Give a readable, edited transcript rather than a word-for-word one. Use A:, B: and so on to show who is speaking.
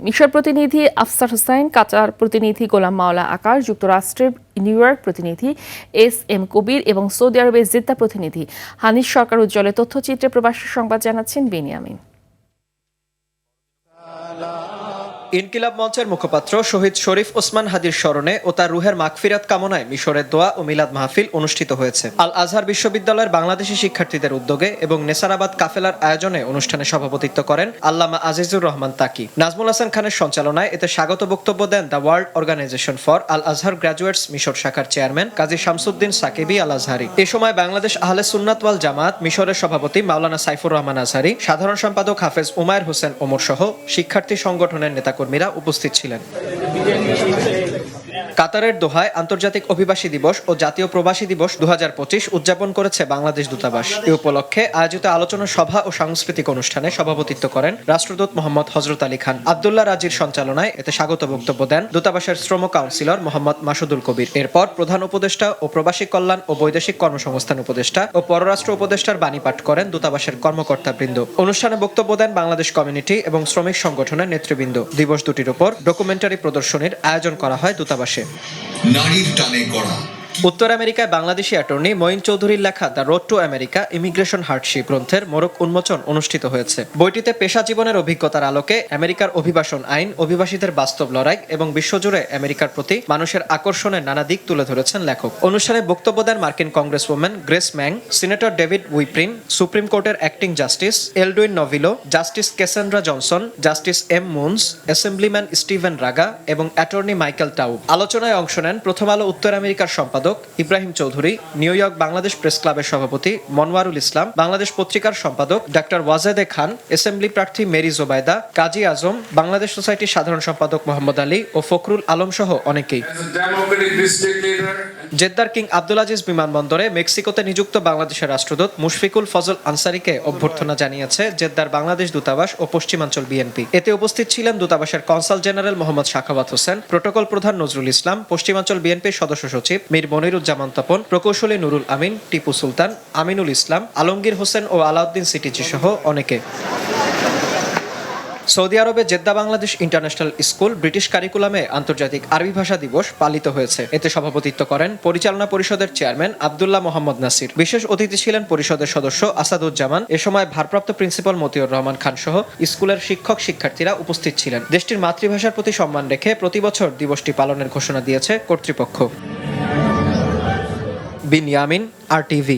A: মিশর প্রতিনিধি আফসার হোসাইন, কাতার প্রতিনিধি গোলাম মাওলা আকাশ, যুক্তরাষ্ট্রের নিউ ইয়র্ক প্রতিনিধি এস.এম. কবির এবং সৌদি আরবের জেদ্দা প্রতিনিধি হানিস সরকার উজ্জ্বলের তথ্যচিত্রে প্রবাসী সংবাদ জানাচ্ছেন বেনিয়ামিন।
B: ইনকিলাব মঞ্চের মুখপাত্র শহীদ শরীফ ওসমান হাদির স্মরণে ও তার রুহের মাগফিরাত কামনায় মিশরের দোয়া ও মিলাদ মাহফিল অনুষ্ঠিত হয়েছে। আল আজহার বিশ্ববিদ্যালয়ের বাংলাদেশি শিক্ষার্থীদের উদ্যোগে এবং নেসারাবাদ কাফেলার আয়োজনে অনুষ্ঠানে সভাপতিত্ব করেন আল্লামা আজিজুর রহমান তাকি। নাজমুল হাসান খানের সঞ্চালনায় এতে স্বাগত বক্তব্য দেন the World Organisation for Al Azhar Graduates মিশর শাখার চেয়ারম্যান কাজী শামসুদ্দিন সাকিবি আল আজহারি। এ সময় বাংলাদেশ আহলে সুন্নাত ওয়াল জামাত মিশরের সভাপতি মাওলানা সাইফুর রহমান আজহারি, সাধারণ সম্পাদক হাফেজ উমায়ের হোসেন ওমর সহ শিক্ষার্থী সংগঠনের নেতাকর্মীরা উপস্থিত ছিলেন। কাতারের দোহায় আন্তর্জাতিক অভিবাসী দিবস ও জাতীয় প্রবাসী দিবস 2025 উদযাপন করেছে বাংলাদেশ দূতাবাস। এ উপলক্ষে আয়োজিত আলোচনা সভা ও সাংস্কৃতিক অনুষ্ঠানে সভাপতিত্ব করেন রাষ্ট্রদূত মোহাম্মদ হযরত আলী খান। আব্দুল্লাহ রাজির সঞ্চালনায় এতে স্বাগত বক্তব্য দেন দূতাবাসের শ্রম কাউন্সিলর মোহাম্মদ মাসুদুল কবির। এরপর প্রধান উপদেষ্টা ও প্রবাসী কল্যাণ ও বৈদেশিক কর্মসংস্থান উপদেষ্টা ও পররাষ্ট্র উপদেষ্টার বাণী পাঠ করেন দূতাবাসের কর্মকর্তাবৃন্দ। অনুষ্ঠানে বক্তব্য দেন বাংলাদেশ কমিউনিটি এবং শ্রমিক সংগঠনের নেতৃবৃন্দ। দিবস দুটির উপর ডকুমেন্টারি প্রদর্শনীর আয়োজন করা হয় দূতাবাসে।
C: নারীর টানে গড়া
B: উত্তর আমেরিকায় বাংলাদেশি অ্যাটর্নি মঈন চৌধুরীর লেখা the road to America immigration hardship গ্রন্থের মোড়ক উন্মোচন অনুষ্ঠিত হয়েছে। বইটিতে পেশা জীবনের অভিজ্ঞতার আলোকে আমেরিকার অভিবাসন আইন, অভিবাসীদের বাস্তব লড়াই এবং বিশ্বজুড়ে আমেরিকার প্রতি মানুষের আকর্ষণের নানা দিক তুলে ধরেছেন লেখক। অনুষ্ঠানে বক্তব্য দেন মার্কিন congresswoman Grace Meng, senator David Weprin, Supreme কোর্টের acting justice Eldwin Novillo, justice Cassandra Johnson, justice M Moons, assemblyman Steven Raga এবং অ্যাটর্নি মাইকেল টাউব। আলোচনায় অংশ নেন প্রথম আলো উত্তর আমেরিকার সম্পাদক Ibrahim Chowdhury, new York Bangladesh press ক্লাবের সভাপতি মনোয়ারুল ইসলাম, বাংলাদেশ পত্রিকার সম্পাদক ডাক্তার ওয়াজেদে খান, অ্যাসেম্বলি প্রার্থী মেরি জোবায়দা, কাজী আজম, বাংলাদেশ সোসাইটির সাধারণ সম্পাদক মোহাম্মদ আলী ও ফখরুল আলম সহ অনেকেই। জেদ্দার কিং আব্দুল আজিজ বিমানবন্দরে মেক্সিকোতে নিযুক্ত বাংলাদেশের রাষ্ট্রদূত মুশফিকুল ফজল আনসারীকে অভ্যর্থনা জানিয়েছে জেদ্দার বাংলাদেশ দূতাবাস ও পশ্চিমাঞ্চল বিএনপি। এতে উপস্থিত ছিলেন দূতাবাসের consul general Mohammad Sakhawat Hossain, protocol প্রধান নজরুল ইসলাম, পশ্চিমাঞ্চল বিএনপির সদস্য সচিব মীর মনিরুজ্জামান তপন, প্রকৌশলী নুরুল আমিন, টিপু সুলতান, আমিনুল ইসলাম, আলমগীর হোসেন ও আলাউদ্দিন সিটিজি সহ অনেকে। সৌদি আরবে Jeddah Bangladesh International School British কারিকুলামে আন্তর্জাতিক আরবি ভাষা দিবস পালিত হয়েছে। এতে সভাপতিত্ব করেন পরিচালনা পরিষদের চেয়ারম্যান আব্দুল্লাহ মোহাম্মদ নাসির। বিশেষ অতিথি ছিলেন পরিষদের সদস্য আসাদুজ্জামান। এ সময় ভারপ্রাপ্ত প্রিন্সিপাল মতিউর রহমান খান সহ স্কুলের শিক্ষক শিক্ষার্থীরা উপস্থিত ছিলেন। দেশটির মাতৃভাষার প্রতি সম্মান রেখে প্রতি বছর দিবসটি পালনের ঘোষণা দিয়েছে কর্তৃপক্ষ। বিনিয়ামিন, RTV।